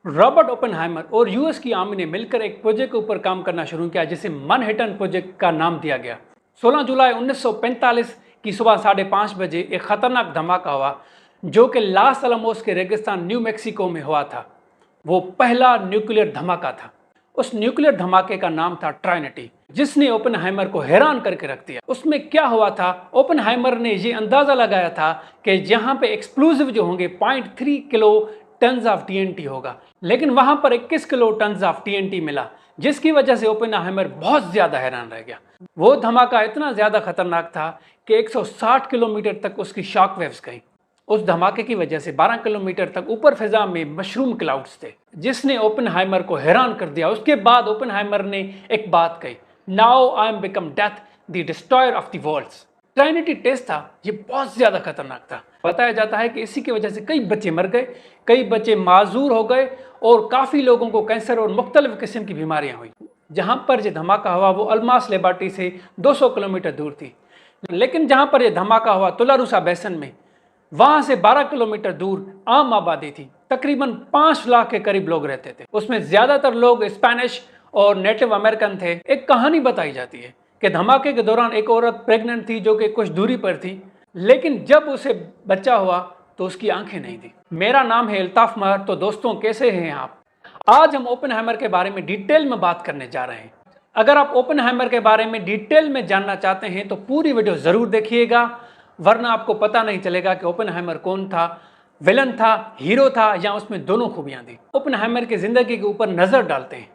Robert Oppenheimer और US की army ने मिलकर एक प्रोजेक्ट के ऊपर काम करना शुरू किया जिसे मैनहट्टन प्रोजेक्ट का नाम दिया गया। 16 जुलाई 1945 की सुबह 5:30 बजे एक खतरनाक धमाका हुआ जो कि लास अलामोस के रेगिस्तान न्यू मैक्सिको में हुआ था। वो पहला न्यूक्लियर धमाका था। उस न्यूक्लियर धमाके का नाम था ट्राइनिटी, जिसने ओपेनहाइमर को हैरान करके रख दिया। उसमें क्या हुआ था, ओपेनहाइमर ने ये अंदाजा लगाया था कि यहाँ पे एक्सप्लोजिव जो होंगे 0.3 किलो टन्स ऑफ टीएनटी होगा, लेकिन वहां पर 21 किलो टन्स ऑफ टीएनटी मिला, जिसकी वजह से ओपेनहाइमर बहुत ज्यादा हैरान रह गया। वो धमाका इतना ज्यादा खतरनाक था कि 160 किलोमीटर तक उसकी शॉक वेव्स गई। उस धमाके की वजह से 12 किलोमीटर तक ऊपर फिजा में मशरूम क्लाउड्स थे, जिसने ओपेनहाइमर को हैरान कर दिया। उसके बाद ओपेनहाइमर ने एक बात कही, now I am become death the destroyer of the worlds. Trinity test था, ये बहुत ज्यादा खतरनाक था। बताया जाता है कि इसी की वजह से कई बच्चे मर गए, कई बच्चे माजूर हो गए और काफी लोगों को कैंसर और मुख्तलिफ किस्म की बीमारियां हुई। जहां पर यह धमाका हुआ वो अल्मास लेबार्टी से 200 किलोमीटर दूर थी, लेकिन जहां पर यह धमाका हुआ तुलारूसा बेसन में, वहां से 12 किलोमीटर दूर आम आबादी थी। तकरीबन 5 लाख के करीब लोग रहते थे। उसमें ज्यादातर लोग स्पेनिश और नेटिव अमेरिकन थे। एक कहानी बताई जाती है कि धमाके के दौरान एक औरत प्रेग्नेंट थी जो कि कुछ दूरी पर थी, लेकिन जब उसे बच्चा हुआ तो उसकी आंखें नहीं थी। मेरा नाम है अल्ताफ महर। तो दोस्तों, कैसे हैं आप? आज हम ओपेनहाइमर के बारे में डिटेल में बात करने जा रहे हैं। अगर आप ओपेनहाइमर के बारे में डिटेल में जानना चाहते हैं तो पूरी वीडियो जरूर देखिएगा, वरना आपको पता नहीं चलेगा कि ओपेनहाइमर कौन था, विलन था, हीरो था, या उसमें दोनों खूबियां थी। ओपेनहाइमर की जिंदगी के ऊपर नजर डालते हैं।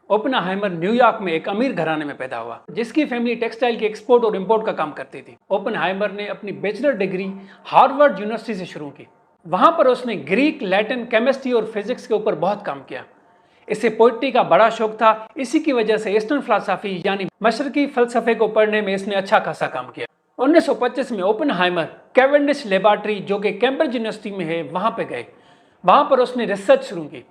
ओपेनहाइमर न्यूयॉर्क में एक अमीर घराने में पैदा हुआ, जिसकी फैमिली टेक्सटाइल की एक्सपोर्ट और इंपोर्ट का काम करती थी। ओपेनहाइमर ने अपनी बैचलर डिग्री हार्वर्ड यूनिवर्सिटी से शुरू की। वहां पर उसने ग्रीक, लैटिन, केमिस्ट्री और फिजिक्स के ऊपर बहुत काम किया। इसे पोइट्री का बड़ा शौक था। इसी की वजह से ईस्टर्न फिलॉसफी यानी मशरकी फलसफे को पढ़ने में इसने अच्छा खासा काम किया। 1925 में ओपेनहाइमर कैवेंडिश लेबॉरेटरी, जो कि कैम्ब्रिज यूनिवर्सिटी में है, वहां पे गए। वहां पर उसने रिसर्च शुरू की।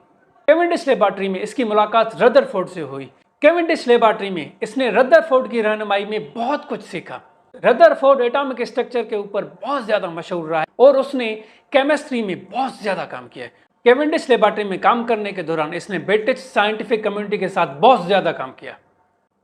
कैवेंडिश लेबॉरेटरी में इसकी मुलाकात रदरफोर्ड से हुई। कैवेंडिश लेबॉरेटरी में इसने रदरफोर्ड की रहनुमाई में बहुत कुछ सीखा। रदरफोर्ड एटॉमिक स्ट्रक्चर के ऊपर बहुत ज्यादा मशहूर रहा है और उसने केमिस्ट्री में बहुत ज्यादा काम किया है। कैवेंडिश लेबॉरेटरी में काम करने के दौरान इसने ब्रिटिश साइंटिफिक कम्युनिटी के साथ बहुत ज्यादा काम किया।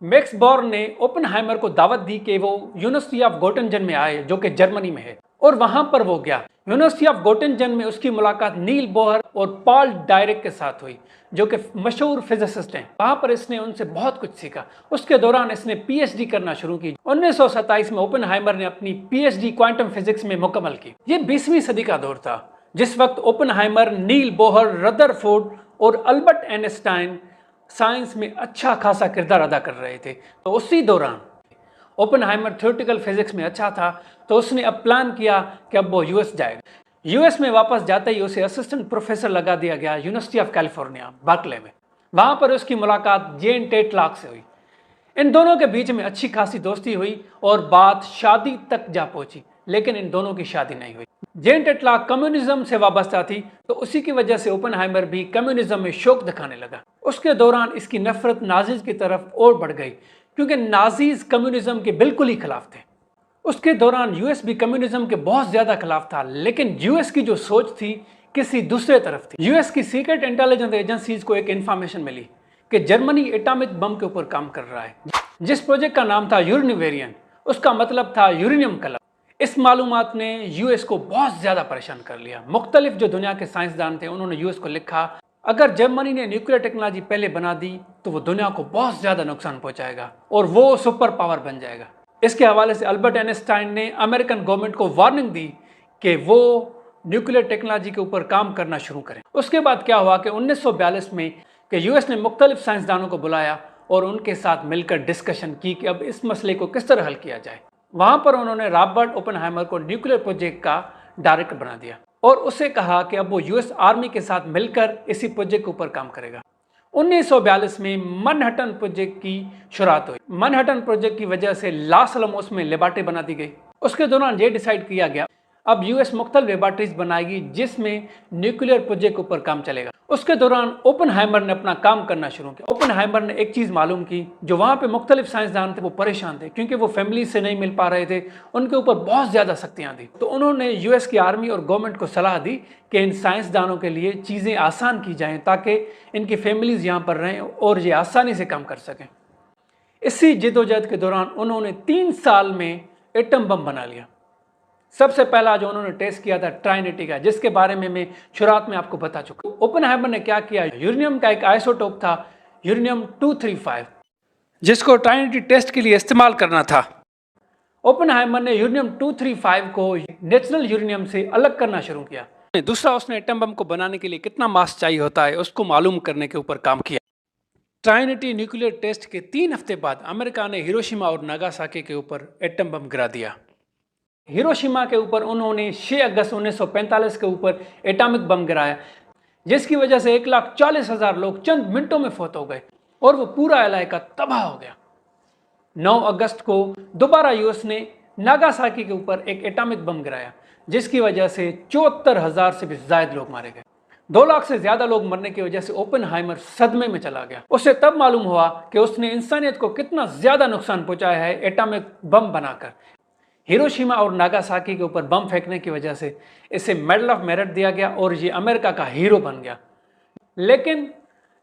मैक्स बोर्न ने ओपेनहाइमर को दावत दी कि वो यूनिवर्सिटी ऑफ गोटिंजन में आए, जो कि जर्मनी में है, और वहां पर वो गया। यूनिवर्सिटी ऑफ गोटिंजन में उसकी मुलाकात नील बोहर और पॉल डायरेक के साथ हुई, जो कि मशहूर फिजिसिस्ट हैं। वहां पर इसने उनसे बहुत कुछ सीखा। उसके दौरान इसने पीएचडी करना शुरू की। 1927 में ओपेनहाइमर ने अपनी पीएचडी क्वांटम फिजिक्स में मुकम्मल की। ये 20वीं सदी का दौर था, जिस वक्त ओपेनहाइमर, नील बोहर, रदरफोर्ड और अल्बर्ट आइंस्टाइन साइंस में अच्छा खासा किरदार अदा कर रहे थे। तो उसी दौरान ओपेनहाइमर थ्योरेटिकल फिजिक्स में अच्छा था, तो उसने अब प्लान किया कि अब वो यूएस जाएगा। यूएस में वापस जाते ही उसे असिस्टेंट प्रोफेसर लगा दिया गया यूनिवर्सिटी ऑफ कैलिफोर्निया बर्कले में। वहां पर उसकी मुलाकात जेन टेटलॉक से हुई। इन दोनों के बीच में अच्छी खासी दोस्ती हुई और बात शादी तक जा पहुंची, लेकिन इन दोनों की शादी नहीं हुई। जेन टेटलॉक कम्युनिज्म से वाबस्ता थी, तो उसी की वजह से ओपेनहाइमर भी कम्युनिज्म में शौक दिखाने लगा। उसके दौरान इसकी नफरत नाजीज की तरफ और बढ़ गई, क्योंकि नाजीज कम्युनिज्म के बिल्कुल ही खिलाफ थे। उसके दौरान यूएस भी कम्युनिज्म के बहुत ज्यादा खिलाफ था, लेकिन यूएस की जो सोच थी किसी दूसरे तरफ थी। यूएस की सीक्रेट इंटेलिजेंस एजेंसीज को एक इंफॉर्मेशन मिली कि जर्मनी एटॉमिक बम के ऊपर काम कर रहा है। जिस प्रोजेक्ट का नाम था यूरेनिवेरियन, उसका मतलब था यूरेनियम कलम। इस मालूमात ने यूएस को बहुत ज्यादा परेशान कर लिया। मुख्तलिफ जो दुनिया के साइंसदान थे, उन्होंने यूएस को लिखा, अगर जर्मनी ने न्यूक्लियर टेक्नोलॉजी पहले बना दी तो वो दुनिया को बहुत ज्यादा नुकसान पहुंचाएगा और वो सुपर पावर बन जाएगा। इसके हवाले से अल्बर्ट आइंस्टाइन ने अमेरिकन गवर्नमेंट को वार्निंग दी कि वो न्यूक्लियर टेक्नोलॉजी के ऊपर काम करना शुरू करें। उसके बाद क्या हुआ कि 1942 में कि यूएस ने मुख्तलिफ साइंसदानों को बुलाया और उनके साथ मिलकर डिस्कशन की कि अब इस मसले को किस तरह हल किया जाए। वहां पर उन्होंने रॉबर्ट ओपेनहाइमर को न्यूक्लियर प्रोजेक्ट का डायरेक्टर बना दिया और उसे कहा कि अब वो यूएस आर्मी के साथ मिलकर इसी प्रोजेक्ट के ऊपर काम करेगा। 1942 में मैनहट्टन प्रोजेक्ट की शुरुआत हुई। मैनहट्टन प्रोजेक्ट की वजह से लास अलामोस में लेबॉरेटरी बना दी गई। उसके दौरान ये डिसाइड किया गया अब यूएस मुख्तलिफ लेबॉरेटरीज बनाएगी जिसमें न्यूक्लियर प्रोजेक्ट के ऊपर काम चलेगा। उसके दौरान ओपेनहाइमर ने अपना काम करना शुरू किया। ओपेनहाइमर ने एक चीज़ मालूम की, जो वहाँ पे मुख्तलिफ साइंसदान थे वो परेशान थे क्योंकि वो फैमिली से नहीं मिल पा रहे थे, उनके ऊपर बहुत ज़्यादा सख्तियाँ थी। तो उन्होंने यूएस की आर्मी और गवर्नमेंट को सलाह दी कि इन साइंसदानों के लिए चीज़ें आसान की जाएँ ताकि इनकी फैमिलीज़ यहाँ पर रहें और ये आसानी से काम कर सकें। इसी जद्दोजहद के दौरान उन्होंने 3 साल में एटम बम बना लिया। सबसे पहला जो उन्होंने टेस्ट किया था ट्राइनिटी का, जिसके बारे में मैं शुरुआत में आपको बता चुका हूं। ओपेनहाइमर ने क्या किया, यूरेनियम का एक आइसोटोप था यूरेनियम 235, जिसको ट्राइनिटी टेस्ट के लिए इस्तेमाल करना था। ओपेनहाइमर ने यूरेनियम 235 को नेचुरल यूरेनियम से अलग करना शुरू किया। दूसरा, उसने एटम बम को बनाने के लिए कितना मास चाहिए होता है उसको मालूम करने के ऊपर काम किया। ट्राइनिटी न्यूक्लियर टेस्ट के 3 हफ्ते बाद अमेरिका ने हिरोशिमा और नागासाकी के ऊपर एटम बम गिरा दिया। हिरोशिमा के ऊपर उन्होंने 6 अगस्त 1945 के ऊपर एटॉमिक बम गिराया, जिसकी वजह से 1,40,000 लोग चंद मिनटों में फौत हो गए और वो पूरा इलाका तबाह हो गया। 9 अगस्त को दोबारा यूएस ने नागासाकी के ऊपर एक एटॉमिक बम गिराया, जिसकी वजह से 74,000 से भी ज्यादा लोग मारे गए। 2 लाख से ज्यादा लोग मरने की वजह से ओपेनहाइमर सदमे में चला गया। उसे तब मालूम हुआ कि उसने इंसानियत को कितना ज्यादा नुकसान पहुंचाया है एटॉमिक बम बनाकर। हिरोशिमा और नागासाकी के ऊपर बम फेंकने की वजह से इसे मेडल ऑफ मेरिट दिया गया और ये अमेरिका का हीरो बन गया। लेकिन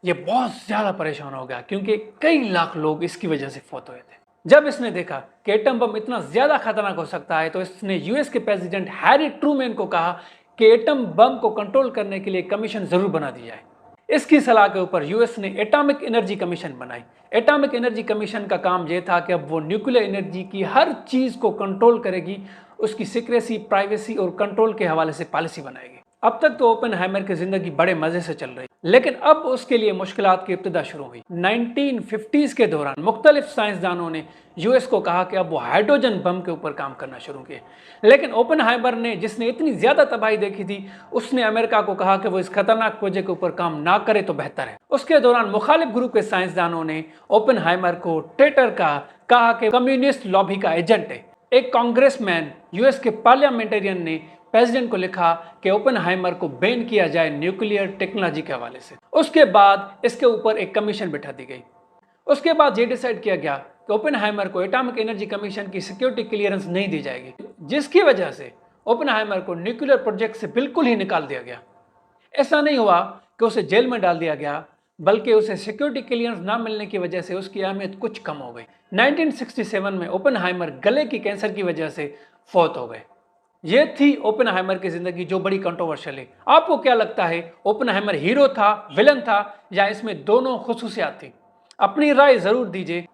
ये बहुत ज़्यादा परेशान हो गया क्योंकि कई लाख लोग इसकी वजह से फौत हुए थे। जब इसने देखा कि एटम बम इतना ज़्यादा खतरनाक हो सकता है तो इसने यूएस के प्रेसिडेंट हैरी ट्रूमैन को कहा कि एटम बम को कंट्रोल करने के लिए कमीशन ज़रूर बना दी जाए। इसकी सलाह के ऊपर यूएस ने एटॉमिक एनर्जी कमीशन बनाई। एटॉमिक एनर्जी कमीशन का काम यह था कि अब वो न्यूक्लियर एनर्जी की हर चीज़ को कंट्रोल करेगी, उसकी सीक्रेसी, प्राइवेसी और कंट्रोल के हवाले से पॉलिसी बनाएगी। अब तक तो ओपेनहाइमर की जिंदगी बड़े मजे से चल रही, लेकिन अब उसके लिए मुश्किलात की इब्तिदा शुरू हुई। 1950s के दौरान मुख्तलिफ साइंसदानों ने यूएस को कहा कि अब वो हाइड्रोजन बम के ऊपर काम करना शुरू किए, लेकिन ओपेनहाइमर ने, जिसने इतनी ज्यादा तबाही देखी थी, उसने अमेरिका को कहा कि वो इस खतरनाक प्रोजेक्ट के ऊपर काम ना करे तो बेहतर है। उसके दौरान मुखालिफ ग्रुप के साइंसदानों ने ओपेनहाइमर को ट्रेटर कहा कि कम्युनिस्ट लॉबी का एजेंट है। एक कांग्रेसमैन यूएस के पार्लियामेंटेरियन ने प्रेसिडेंट को लिखा कि ओपेनहाइमर को बैन किया जाए न्यूक्लियर टेक्नोलॉजी के हवाले से। उसके बाद इसके ऊपर एक कमीशन बिठा दी गई। उसके बाद ये डिसाइड किया गया कि ओपेनहाइमर को एटॉमिक एनर्जी कमीशन की सिक्योरिटी क्लियरेंस नहीं दी जाएगी, जिसकी वजह से ओपेनहाइमर को न्यूक्लियर प्रोजेक्ट से बिल्कुल ही निकाल दिया गया। ऐसा नहीं हुआ कि उसे जेल में डाल दिया गया, बल्कि उसे सिक्योरिटी क्लियरेंस ना मिलने की वजह से उसकी अहमियत कुछ कम हो गई। 1967 में ओपेनहाइमर गले की कैंसर की वजह से फौत हो गए। ये थी ओपेनहाइमर की जिंदगी, जो बड़ी कंट्रोवर्शियल है। आपको क्या लगता है, ओपेनहाइमर हीरो था, विलन था, या इसमें दोनों खुसूसियात थी? अपनी राय जरूर दीजिए।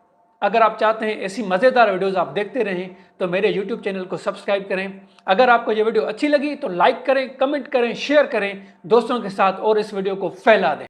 अगर आप चाहते हैं ऐसी मज़ेदार वीडियोस आप देखते रहें तो मेरे YouTube चैनल को सब्सक्राइब करें। अगर आपको ये वीडियो अच्छी लगी तो लाइक करें, कमेंट करें, शेयर करें दोस्तों के साथ और इस वीडियो को फैला दें।